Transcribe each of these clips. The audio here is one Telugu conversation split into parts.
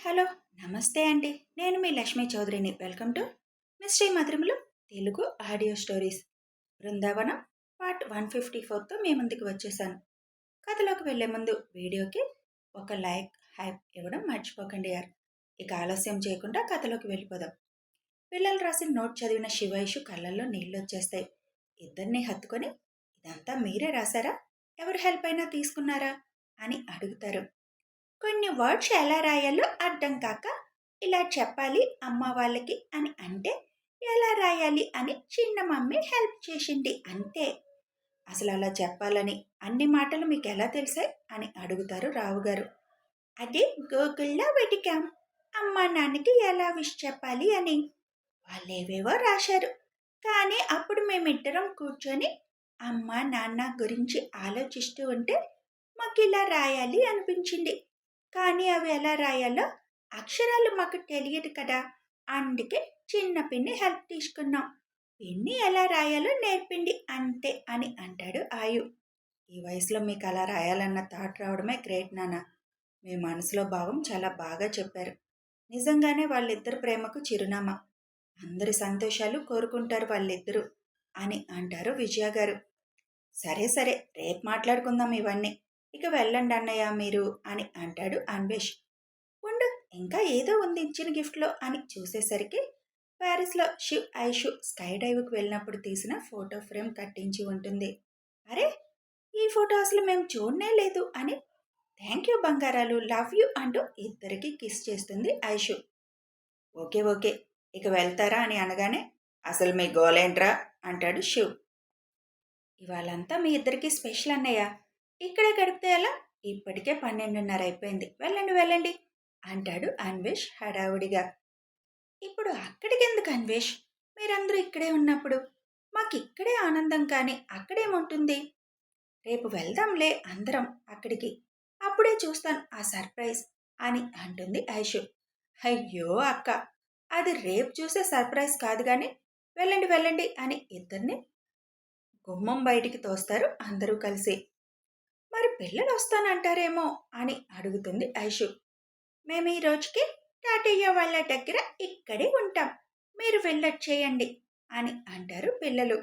హలో. నమస్తే అండి. నేను మీ లక్ష్మీ చౌదరిని. Welcome to mystery Madhuramulu Telugu audio stories. Brindavanam part 154తో మీ ముందుకు వచ్చేసాను. కథలోకి వెళ్లే ముందు వీడియోకి ఒక లైక్, హైప్ ఇవ్వడం మర్చిపోకండి యార్. ఇక ఆలస్యం చేయకుండా కథలోకి వెళ్ళిపోదాం. పిల్లలు రాసిన నోట్ చదివిన శివైషు కళ్ళల్లో నీళ్ళు వచ్చేస్తాయి. ఇద్దరిని హత్తుకొని, ఇదంతా మీరే రాశారా? ఎవరి హెల్ప్ అయినా తీసుకున్నారా అని అడుగుతారు. కొన్ని వర్డ్స్ ఎలా రాయాలో అర్థం కాక ఇలా చెప్పాలి అమ్మ వాళ్ళకి అని అంటే ఎలా రాయాలి అని చిన్న మమ్మీ హెల్ప్ చేసింది అంతే. అసలు అలా చెప్పాలని అన్ని మాటలు మీకు ఎలా తెలిసాయి అని అడుగుతారు రావుగారు. అది గూగుల్లో వెతికాం, అమ్మ నాన్నకి ఎలా విష్ చెప్పాలి అని. వాళ్ళేవేవో రాశారు, కానీ అప్పుడు మేమిద్దరం కూర్చొని అమ్మ నాన్న గురించి ఆలోచిస్తూ ఉంటే మాకు ఇలా రాయాలి అనిపించింది. కానీ అవి ఎలా రాయాలో అక్షరాలు మాకు తెలియదు కదా, అందుకే చిన్న పిన్ని హెల్ప్ తీసుకున్నాం. పిన్ని ఎలా రాయాలో నేర్పింది అంతే అని అంటాడు ఆయు. ఈ వయసులో మీకు అలా రాయాలన్న థాట్ రావడమే గ్రేట్ నాన్న. మీ మనసులో భావం చాలా బాగా చెప్పారు. నిజంగానే వాళ్ళిద్దరు ప్రేమకు చిరునామా. అందరి సంతోషాలు కోరుకుంటారు వాళ్ళిద్దరూ అని అంటారు విజయ గారు. సరే సరే, రేపు మాట్లాడుకుందాం ఇవన్నీ. ఇక వెళ్ళండి అన్నయ్య మీరు అని అంటాడు అన్వేష్. ఉండు, ఇంకా ఏదో ఉంది ఇచ్చిన గిఫ్ట్లో అని చూసేసరికి ప్యారిస్లో శివ్ ఐషు స్కై డైవ్కి వెళ్ళినప్పుడు తీసిన ఫోటో ఫ్రేమ్ కట్టించి ఉంటుంది. అరే, ఈ ఫోటో అసలు మేము చూడనే లేదు అని థ్యాంక్ యూ బంగారాలు, లవ్ యూ అంటూ ఇద్దరికి కిస్ చేస్తుంది ఐషు. ఓకే ఓకే, ఇక వెళ్తారా అని అనగానే అసలు మీ గోలేంట్రా అంటాడు శివ్. ఇవాళంతా మీ ఇద్దరికి స్పెషల్ అన్నయ్య. ఇక్కడే గడిపితే ఎలా? ఇప్పటికే 12:30 అయిపోయింది. వెళ్ళండి వెళ్ళండి అంటాడు అన్వేష్ హడావుడిగా. ఇప్పుడు అక్కడికి ఎందుకు అన్వేష్? మీరందరూ ఇక్కడే ఉన్నప్పుడు మాకు ఇక్కడే ఆనందం, కానీ అక్కడేముంటుంది? రేపు వెళ్దాంలే అందరం అక్కడికి, అప్పుడే చూస్తాను ఆ సర్ప్రైజ్ అని అంటుంది ఐషు. అయ్యో అక్క, అది రేపు చూసే సర్ప్రైజ్ కాదు కానీ వెళ్ళండి వెళ్ళండి అని ఇద్దరిని గుమ్మం బయటికి తోస్తారు అందరూ కలిసి. మరి పిల్లలు వస్తానంటారేమో అని అడుగుతుంది ఐషు. మేము ఈ రోజుకి తాతయ్య వాళ్ళ దగ్గర ఇక్కడే ఉంటాం, మీరు వెళ్ళొచ్చేయండి అని అంటారు పిల్లలు.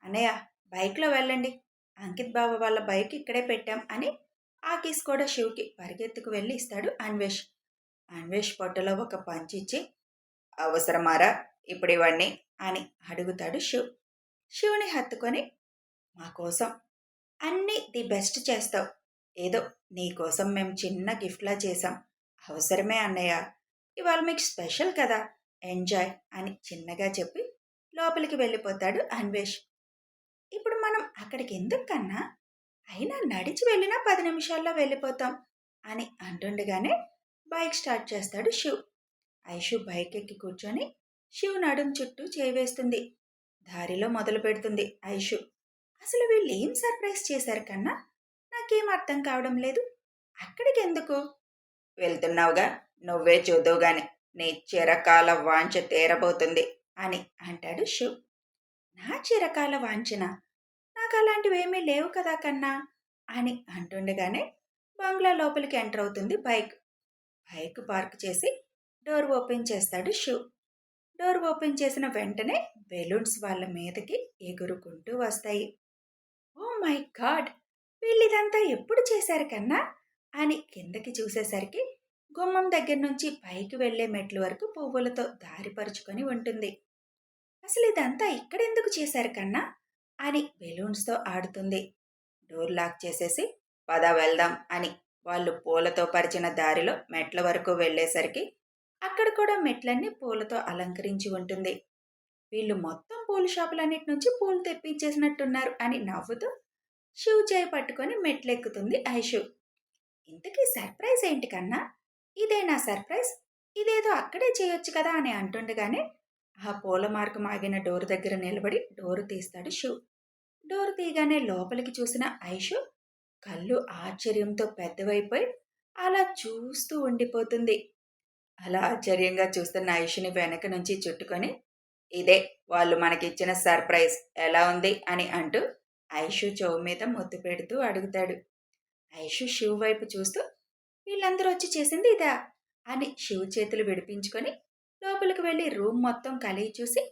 అన్నయ్య, బైక్లో వెళ్ళండి, అంకిత్ బావ వాళ్ళ బైక్ ఇక్కడే పెట్టాం అని ఆ కిస్ కూడా శివ్కి పరిగెత్తుకు వెళ్ళి ఇస్తాడు అన్వేష్. అన్వేష్ పొట్టలో ఒక పంచిచ్చి అవసరమారా ఇప్పుడు ఇవన్నీ అని అడుగుతాడు శివ్. శివుని హత్తుకొని మా కోసం అన్నీ ది బెస్ట్ చేస్తావు, ఏదో నీ కోసం మేము చిన్న గిఫ్ట్లా చేశాం, అవసరమే అన్నయ్య, ఇవాళ మీకు స్పెషల్ కదా, ఎంజాయ్ అని చిన్నగా చెప్పి లోపలికి వెళ్ళిపోతాడు అన్వేష్. ఇప్పుడు మనం అక్కడికి ఎందుకు కన్నా, అయినా నడిచి వెళ్ళినా 10 నిమిషాల్లో వెళ్ళిపోతాం అని అంటుండగానే బైక్ స్టార్ట్ చేస్తాడు శివ్. ఐషు బైక్ ఎక్కి కూర్చొని శివ్ నడుం చుట్టూ చేవేస్తుంది. దారిలో మొదలు పెడుతుంది ఐషు. అసలు వీళ్ళు ఏం సర్ప్రైజ్ చేశారు కన్నా, నాకేం అర్థం కావడం లేదు. అక్కడికి ఎందుకు వెళ్తున్నావుగా, నువ్వే చూద్దువు గాని, నీ చిరకాల వాంఛ తీరబోతుంది అని అంటాడు శివ్. నా చిరకాల వాంఛన? నాకు అలాంటివేమీ లేవు కదా కన్నా అని అంటుండగానే బంగ్లా లోపలికి ఎంటర్ అవుతుంది బైక్. బైక్ పార్క్ చేసి డోర్ ఓపెన్ చేస్తాడు శివ్. డోర్ ఓపెన్ చేసిన వెంటనే బెలూన్స్ వాళ్ళ మీదకి ఎగురుకుంటూ వస్తాయి. ఓ మై గాడ్, వీళ్ళిదంతా ఎప్పుడు చేశారు కన్నా అని కిందకి చూసేసరికి గుమ్మం దగ్గర నుంచి పైకి వెళ్లే మెట్ల వరకు పువ్వులతో దారిపరుచుకొని ఉంటుంది. అసలు ఇదంతా ఇక్కడెందుకు చేశారు కన్నా అని బెలూన్స్తో ఆడుతుంది. డోర్ లాక్ చేసేసి పద వెళ్దాం అని వాళ్ళు పూలతో పరిచిన దారిలో మెట్ల వరకు వెళ్ళేసరికి అక్కడ కూడా మెట్లన్నీ పూలతో అలంకరించి ఉంటుంది. వీళ్ళు మొత్తం పూల షాపులన్నిటి నుంచి పూలు తెప్పించేసినట్టున్నారు అని నవ్వుతూ శివ్ చేయి పట్టుకొని మెట్లెక్కుతుంది ఐషు. ఇంతకీ సర్ప్రైజ్ ఏంటి కన్నా? ఇదేనా సర్ప్రైజ్? ఇదేదో అక్కడే చేయొచ్చు కదా అని అంటుండగానే ఆ పూల మార్గం ఆగిన డోర్ దగ్గర నిలబడి డోరు తీస్తాడు శివ్. డోరు తీయగానే లోపలికి చూసిన ఐషు కళ్ళు ఆశ్చర్యంతో పెద్దవైపోయి అలా చూస్తూ ఉండిపోతుంది. అలా ఆశ్చర్యంగా చూస్తున్న ఐషుని వెనక నుంచి చుట్టుకొని ఇదే వాళ్ళు మనకిచ్చిన సర్ప్రైజ్, ఎలా ఉంది అని అంటూ ఐషు చెవు మీద ముద్దు పెడుతూ అడుగుతాడు. ఐషు శివ్ వైపు చూస్తూ వీళ్ళందరూ వచ్చి చేసింది ఇదా? అని శివ చేతులు విడిపించుకొని లోపలికి వెళ్ళి రూమ్ మొత్తం కలిగి చూసి,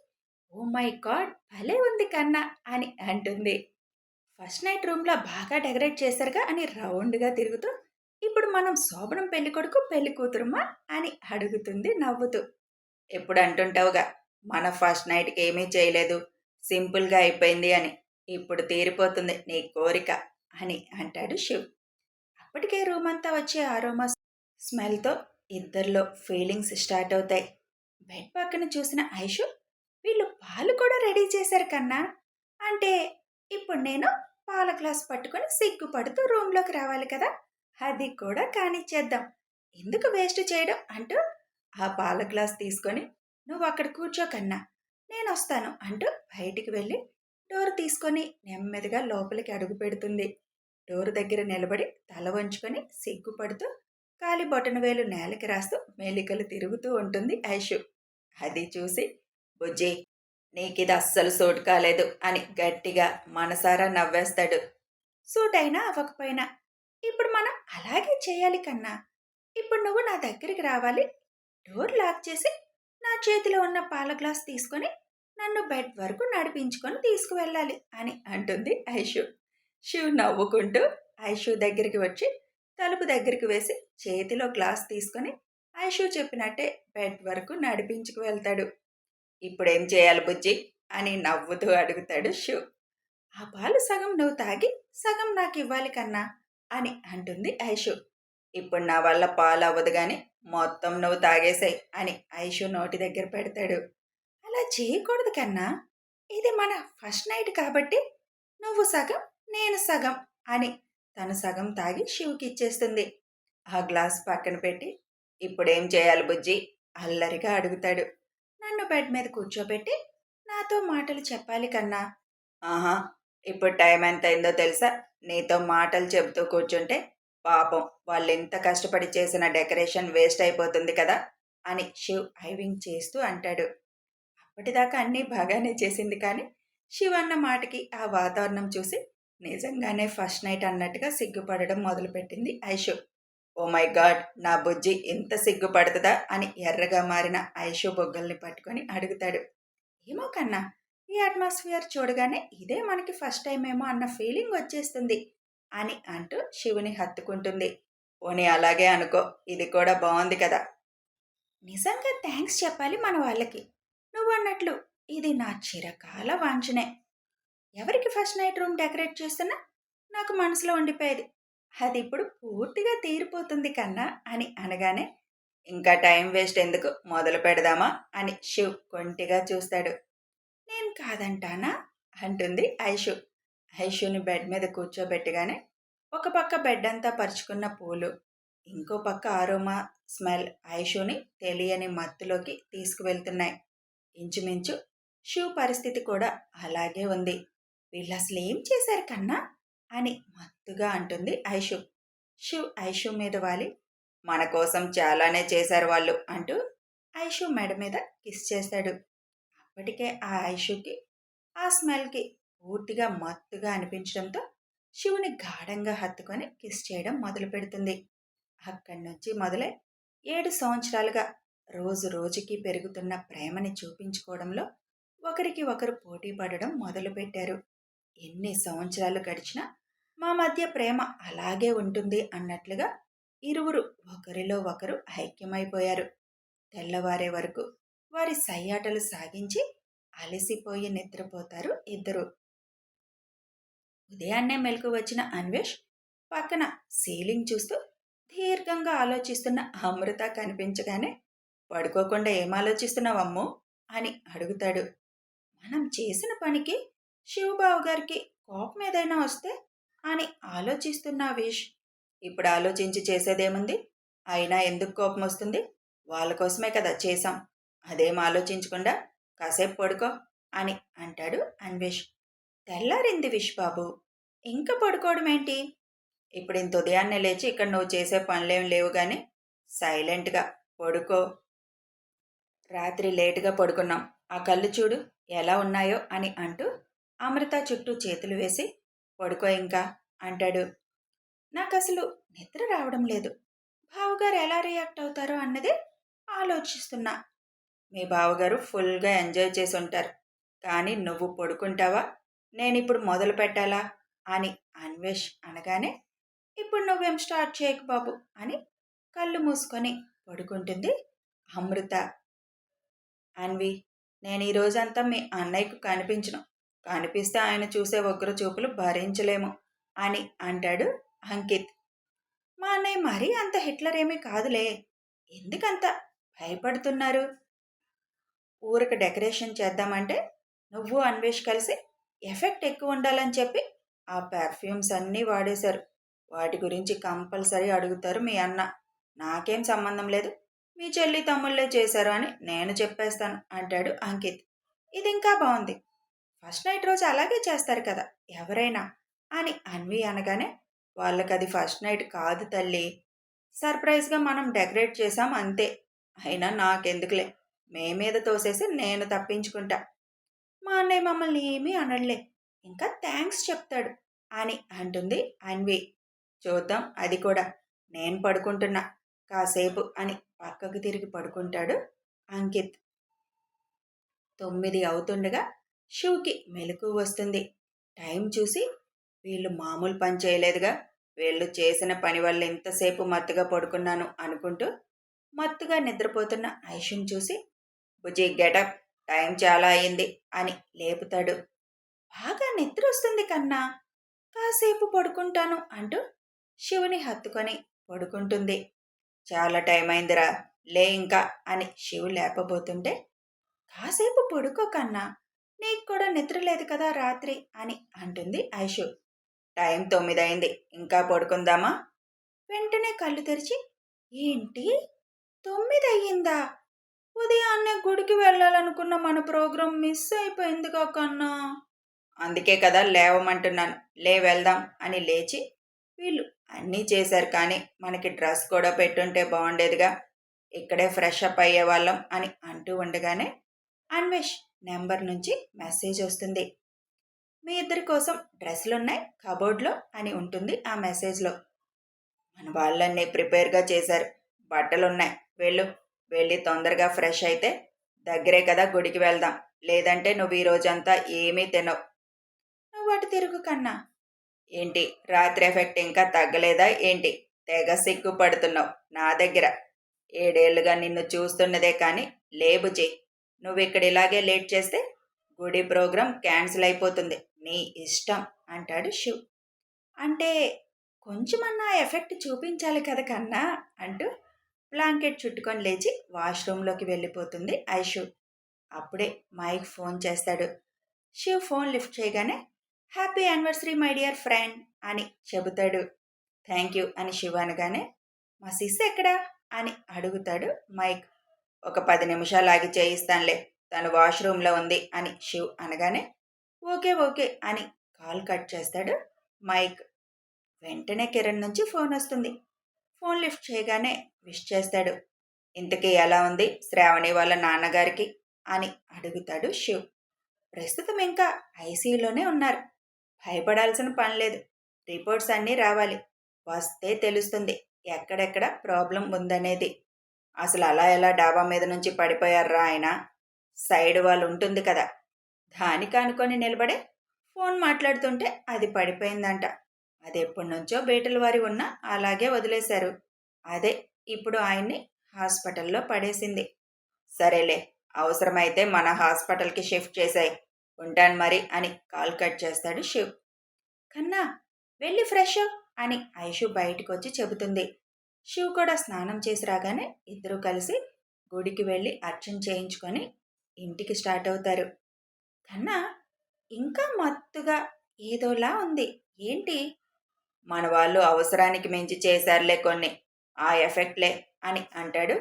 ఓ మై గాడ్, భలే ఉంది కన్నా అని అంటుంది. ఫస్ట్ నైట్ రూమ్లో బాగా డెకరేట్ చేశారుగా అని రౌండ్గా తిరుగుతూ, ఇప్పుడు మనం శోభనం పెళ్లి కొడుకు పెళ్లి కూతురుమా అని అడుగుతుంది నవ్వుతూ. ఎప్పుడు అంటుంటావుగా, మన ఫస్ట్ నైట్కి ఏమీ చేయలేదు, సింపుల్గా అయిపోయింది అని. ఇప్పుడు తీరిపోతుంది నీ కోరిక అని అంటాడు శివ్. అప్పటికే రూమ్ అంతా వచ్చే ఆరోమా స్మెల్తో ఇద్దరిలో ఫీలింగ్స్ స్టార్ట్ అవుతాయి. బెడ్ పక్కన చూసిన ఐషు, వీళ్ళు పాలు కూడా రెడీ చేశారు కన్నా. అంటే ఇప్పుడు నేను పాల గ్లాస్ పట్టుకొని సిగ్గుపడుతూ రూమ్లోకి రావాలి కదా, అది కూడా కానిచ్చేద్దాం, ఎందుకు వేస్ట్ చేయడం అంటూ ఆ పాల గ్లాస్ తీసుకొని, నువ్వు అక్కడ కూర్చో కన్నా, నేను వస్తాను అంటూ బయటికి వెళ్ళి డోర్ తీసుకొని నెమ్మదిగా లోపలికి అడుగు పెడుతుంది. డోర్ దగ్గర నిలబడి తల వంచుకొని సిగ్గుపడుతూ కాలి బొటనవేలు నేలకి రాస్తూ మెలికలు తిరుగుతూ ఉంటుంది ఐషు. అది చూసి, బుజ్జి, నీకిది అస్సలు సూట్ కాలేదు అని గట్టిగా మనసారా నవ్వేస్తాడు. సూట్ అయినా అవ్వకపోయినా ఇప్పుడు మనం అలాగే చేయాలి కన్నా. ఇప్పుడు నువ్వు నా దగ్గరికి రావాలి, డోర్ లాక్ చేసి నా చేతిలో ఉన్న పాల గ్లాస్ తీసుకొని నన్ను బెడ్ వరకు నడిపించుకొని తీసుకువెళ్ళాలి అని అంటుంది ఐషు. శివ్ నవ్వుకుంటూ ఐషు దగ్గరికి వచ్చి తలుపు దగ్గరికి వేసి చేతిలో గ్లాస్ తీసుకొని ఐషు చెప్పినట్టే బెడ్ వరకు నడిపించుకు వెళ్తాడు. ఇప్పుడేం చేయాలి బుజ్జి అని నవ్వుతూ అడుగుతాడు శివ్. ఆ పాలు సగం నువ్వు తాగి సగం నాకు ఇవ్వాలి కన్నా అని అంటుంది ఐషు. ఇప్పుడు నా వల్ల పాలు అవ్వదు గాని మొత్తం నువ్వు తాగేసాయి అని ఐషు నోటి దగ్గర పెడతాడు. అలా చేయకూడదు కన్నా, ఇది మన ఫస్ట్ నైట్ కాబట్టి నువ్వు సగం నేను సగం అని తను సగం తాగి శివుకి ఇచ్చేస్తుంది. ఆ గ్లాస్ పక్కన పెట్టి, ఇప్పుడేం చేయాలి బుజ్జి అల్లరిగా అడుగుతాడు. నన్ను బెడ్ మీద కూర్చోబెట్టి నాతో మాటలు చెప్పాలి కన్నా. ఆహా, ఇప్పుడు టైం ఎంత అయిందో తెలుసా, నీతో మాటలు చెబుతూ కూర్చుంటే పాపం వాళ్ళు ఎంత కష్టపడి చేసిన డెకరేషన్ వేస్ట్ అయిపోతుంది కదా అని శివ్ ఐవింగ్ చేస్తూ అంటాడు. అప్పటిదాకా అన్నీ బాగానే చేసింది కానీ శివ్ అన్న మాటకి ఆ వాతావరణం చూసి నిజంగానే ఫస్ట్ నైట్ అన్నట్టుగా సిగ్గుపడడం మొదలుపెట్టింది ఐషు. ఓ మై గాడ్, నా బుజ్జి ఇంత సిగ్గుపడుతుందా అని ఎర్రగా మారిన ఐషు బొగ్గల్ని పట్టుకొని అడుగుతాడు. ఏమో కన్నా, ఈ అట్మాస్ఫియర్ చూడగానే ఇదే మనకి ఫస్ట్ టైం ఏమో అన్న ఫీలింగ్ వచ్చేస్తుంది అని అంటూ శివుని హత్తుకుంటుంది. పోనీ అలాగే అనుకో, ఇది కూడా బాగుంది కదా. నిజంగా థ్యాంక్స్ చెప్పాలి మన వాళ్ళకి. నువ్వన్నట్లు ఇది నా చిరకాల వాంఛనే. ఎవరికి ఫస్ట్ నైట్ రూమ్ డెకరేట్ చేస్తున్నా నాకు మనసులో ఉండిపోయేది. అది ఇప్పుడు పూర్తిగా తీరిపోతుంది కన్నా అని అనగానే, ఇంకా టైం వేస్ట్ ఎందుకు, మొదలు పెడదామా అని శివ్ కొంటిగా చూస్తాడు. నేను కాదంటానా అంటుంది ఐషు. ఐషుని బెడ్ మీద కూర్చోబెట్టగానే ఒక పక్క బెడ్ అంతా పరుచుకున్న పూలు, ఇంకో పక్క ఆరోమా స్మెల్ ఐషుని తెలియని మత్తులోకి తీసుకువెళ్తున్నాయి. ఇంచుమించు శివ్ పరిస్థితి కూడా అలాగే ఉంది. వీళ్ళు అసలు ఏం చేశారు కన్నా అని మత్తుగా అంటుంది ఐషు. శివ్ ఐషు మీద వాలి, మన కోసం చాలానే చేశారు వాళ్ళు అంటూ ఐషు మెడ మీద కిస్ చేస్తాడు. అప్పటికే ఆ ఐషుకి ఆ స్మెల్కి పూర్తిగా మత్తుగా అనిపించడంతో శివుని గాఢంగా హత్తుకొని కిస్ చేయడం మొదలు పెడుతుంది. అక్కడి నుంచి మొదలై 7 సంవత్సరాలుగా రోజు రోజుకి పెరుగుతున్న ప్రేమని చూపించుకోవడంలో ఒకరికి ఒకరు పోటీ పడడం మొదలుపెట్టారు. ఎన్ని సంవత్సరాలు గడిచినా మా మధ్య ప్రేమ అలాగే ఉంటుంది అన్నట్లుగా ఇరువురు ఒకరిలో ఒకరు ఐక్యమైపోయారు. తెల్లవారే వరకు వారి సయ్యాటలు సాగించి అలసిపోయి నిద్రపోతారు ఇద్దరు. ఉదయాన్నే మెలకు వచ్చిన అన్వేష్ పక్కన సీలింగ్ చూస్తూ దీర్ఘంగా ఆలోచిస్తున్న అమృత కనిపించగానే, పడుకోకుండా ఏం ఆలోచిస్తున్నావమ్మో అని అడుగుతాడు. మనం చేసిన పనికి శివబాబు గారికి కోపం ఏదైనా వస్తే అని ఆలోచిస్తున్నా విష్. ఇప్పుడు ఆలోచించి చేసేదేముంది, అయినా ఎందుకు కోపం వస్తుంది, వాళ్ళ కోసమే కదా చేశాం, అదేం ఆలోచించకుండా కాసేపు పడుకో అని అంటాడు అన్వేష్. తెల్లారింది విష్ బాబు, ఇంకా పడుకోవడం ఏంటి, ఇప్పుడు ఇంత ఉదయాన్నే లేచి ఇక్కడ నువ్వు చేసే పనులేం లేవు కానీ సైలెంట్గా పడుకో. రాత్రి లేటుగా పడుకున్నాం, ఆ కళ్ళు చూడు ఎలా ఉన్నాయో అని అంటూ అమృత చుట్టూ చేతులు వేసి, పడుకో ఇంకా అంటాడు. నాకు అసలు నిద్ర రావడం లేదు, బావగారు ఎలా రియాక్ట్ అవుతారో అన్నది ఆలోచిస్తున్నా. మీ బావగారు ఫుల్గా ఎంజాయ్ చేసి ఉంటారు. కానీ నువ్వు పడుకుంటావా, నేనిప్పుడు మొదలు పెట్టాలా అని అన్వేష్ అనగానే, ఇప్పుడు నువ్వేం స్టార్ట్ చేయకు బాబు అని కళ్ళు మూసుకొని పడుకుంటుంది అమృత. అన్వి, నేను ఈ రోజంతా మీ అన్నయ్యకు కనిపించను. కనిపిస్తే ఆయన చూసే ఉగ్ర చూపులు భరించలేము అని అంటాడు అంకిత్. మా అన్నయ్య మరీ అంత హిట్లర్ ఏమీ కాదులే. ఎందుకంత భయపడుతున్నారు? ఊరికి డెకరేషన్ చేద్దామంటే నువ్వు అన్వేష్ కలిసి ఎఫెక్ట్ ఎక్కువ ఉండాలని చెప్పి ఆ పెర్ఫ్యూమ్స్ అన్నీ వాడేశారు. వాటి గురించి కంపల్సరీ అడుగుతారు మీ అన్న. నాకేం సంబంధం లేదు, మీ చెల్లి తమ్ముళ్ళే చేశారు అని నేను చెప్పేస్తాను అంటాడు అంకిత్. ఇది ఇంకా బాగుంది. ఫస్ట్ నైట్ రోజు అలాగే చేస్తారు కదా ఎవరైనా అని అన్వి అనగానే, వాళ్ళకది ఫస్ట్ నైట్ కాదు తల్లి. సర్ప్రైజ్గా మనం డెకరేట్ చేశాం అంతే. అయినా నాకెందుకులే, మీద తోసేసి నేను తప్పించుకుంటా. మా అన్నయ్య మమ్మల్ని ఏమీ అనడులే, ఇంకా థ్యాంక్స్ చెప్తాడు అని అంటుంది అన్వి. చూద్దాం అది కూడా. నేను పడుకుంటున్నా కాసేపు అని పక్కకు తిరిగి పడుకుంటాడు అంకిత్. 9 అవుతుండగా షూకి మెలకు వస్తుంది. టైం చూసి, వీళ్ళు మామూలు పని చేయలేదుగా, వీళ్ళు చేసిన పని వల్ల ఇంతసేపు మత్తుగా పడుకున్నాను అనుకుంటూ మత్తుగా నిద్రపోతున్న ఐషుని చూసి, బుజ్జి గెటప్, టైం చాలా అయింది అని లేపుతాడు. బాగా నిద్ర వస్తుంది కన్నా, కాసేపు పడుకుంటాను అంటూ శివుని హత్తుకొని పడుకుంటుంది. చాలా టైం అయిందిరా, లే ఇంకా అని శివు లేపబోతుంటే, కాసేపు పడుకో కన్నా, నీకు కూడా నిద్ర లేదు కదా రాత్రి అని అంటుంది ఐషు. టైం 9 అయింది, ఇంకా పడుకుందామా? వెంటనే కళ్ళు తెరిచి, ఏంటి 9 అయ్యిందా? ఉదయాన్నే గుడికి వెళ్ళాలనుకున్న మన ప్రోగ్రాం మిస్ అయిపోయిందిగా కన్నా. అందుకే కదా లేవమంటున్నాను, లే వెళ్దాం అని లేచి, వీళ్ళు అన్నీ చేశారు కానీ మనకి డ్రెస్ కూడా పెట్టుంటే బాగుండేదిగా, ఇక్కడే ఫ్రెష్ అప్ అయ్యేవాళ్ళం అని అంటూ ఉండగానే అన్వేష్ నెంబర్ నుంచి మెసేజ్ వస్తుంది. మీ ఇద్దరి కోసం డ్రెస్సులున్నాయి కబోర్డ్లో అని ఉంటుంది ఆ మెసేజ్లో. మన వాళ్ళన్నీ ప్రిపేర్గా చేశారు, బట్టలున్నాయి, వెళ్ళి తొందరగా ఫ్రెష్ అయితే దగ్గరే కదా గుడికి వెళ్దాం, లేదంటే నువ్వు ఈ రోజంతా ఏమీ తినవు. నువ్వు అటు తిరుగు కన్నా. ఏంటి రాత్రి ఎఫెక్ట్ ఇంకా తగ్గలేదా ఏంటి? తెగ సిగ్గుపడుతున్నావు నా దగ్గర. 7 ఏళ్లుగా నిన్ను చూస్తున్నదే కానీ లేబు చెయ్యి. నువ్వు ఇక్కడ ఇలాగే లేట్ చేస్తే గుడి ప్రోగ్రాం క్యాన్సిల్ అయిపోతుంది, నీ ఇష్టం అంటాడు శివ్. అంటే కొంచెమన్నా ఎఫెక్ట్ చూపించాలి కదా కన్నా అంటూ బ్లాంకెట్ చుట్టుకొని లేచి వాష్రూమ్లోకి వెళ్ళిపోతుంది ఐషు. అప్పుడే మైక్ ఫోన్ చేస్తాడు. శివ్ ఫోన్ లిఫ్ట్ చేయగానే, happy anniversary my dear friend అని చెబుతాడు. థ్యాంక్ యూ అని శివ్ అనగానే, మా సిస్ ఎక్కడా అని అడుగుతాడు మైక్. ఒక 10 నిమిషాలు ఆగి చేయిస్తానులే, తను వాష్రూమ్లో ఉంది అని శివ్ అనగానే, ఓకే ఓకే అని కాల్ కట్ చేస్తాడు మైక్. వెంటనే కిరణ్ నుంచి ఫోన్ వస్తుంది. ఫోన్ లిఫ్ట్ చేయగానే విష్ చేస్తాడు. ఇంతకీ ఎలా ఉంది శ్రావణి వాళ్ళ నాన్నగారికి అని అడుగుతాడు శివ్. ప్రస్తుతం ఇంకా ఐసీయూలోనే ఉన్నారు, భయపడాల్సిన పని లేదు. రిపోర్ట్స్ అన్నీ రావాలి, వస్తే తెలుస్తుంది ఎక్కడెక్కడ ప్రాబ్లం ఉందనేది. అసలు అలా ఎలా డాబా మీద నుంచి పడిపోయారా ఆయన? సైడ్ వాళ్ళు ఉంటుంది కదా, దానికి అనుకొని నిలబడే ఫోన్ మాట్లాడుతుంటే అది పడిపోయిందంట. అది ఎప్పటి నుంచో బీటల వారి ఉన్నా అలాగే వదిలేశారు. అదే ఇప్పుడు ఆయన్ని హాస్పిటల్లో పడేసింది. సరేలే, అవసరమైతే మన హాస్పిటల్కి షిఫ్ట్ చేశాయి, ఉంటాను మరి అని కాల్ కట్ చేస్తాడు శివ్. కన్నా వెళ్ళి ఫ్రెష్ అని ఐషు బయటకు వచ్చి చెబుతుంది. శివ్ కూడా స్నానం చేసి రాగానే ఇద్దరూ కలిసి గుడికి వెళ్ళి అర్చన చేయించుకొని ఇంటికి స్టార్ట్ అవుతారు. కన్నా ఇంకా మత్తుగా ఏదోలా ఉంది, ఏంటి? మన వాళ్ళు అవసరానికి మించి చేశారులే కొన్ని, ఆ ఎఫెక్ట్లే అని అంటాడు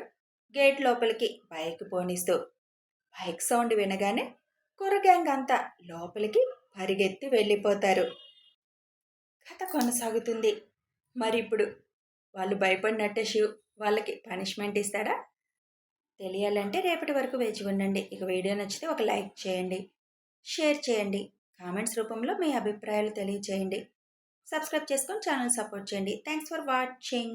గేట్ లోపలికి బైక్ పోనిస్తూ. బైక్ సౌండ్ వినగానే కుర్ర గ్యాంగ్ అంతా లోపలికి పరిగెత్తి వెళ్ళిపోతారు. కథ కొనసాగుతుంది. మరి ఇప్పుడు వాళ్ళు భయపడినట్టే శివ్ వాళ్ళకి పనిష్మెంట్ ఇస్తాడా? తెలియాలంటే రేపటి వరకు వేచి ఉండండి. ఇక వీడియో నచ్చితే ఒక లైక్ చేయండి, షేర్ చేయండి, కామెంట్స్ రూపంలో మీ అభిప్రాయాలు తెలియచేయండి. సబ్స్క్రైబ్ చేసుకొని ఛానల్ సపోర్ట్ చేయండి. Thanks for watching.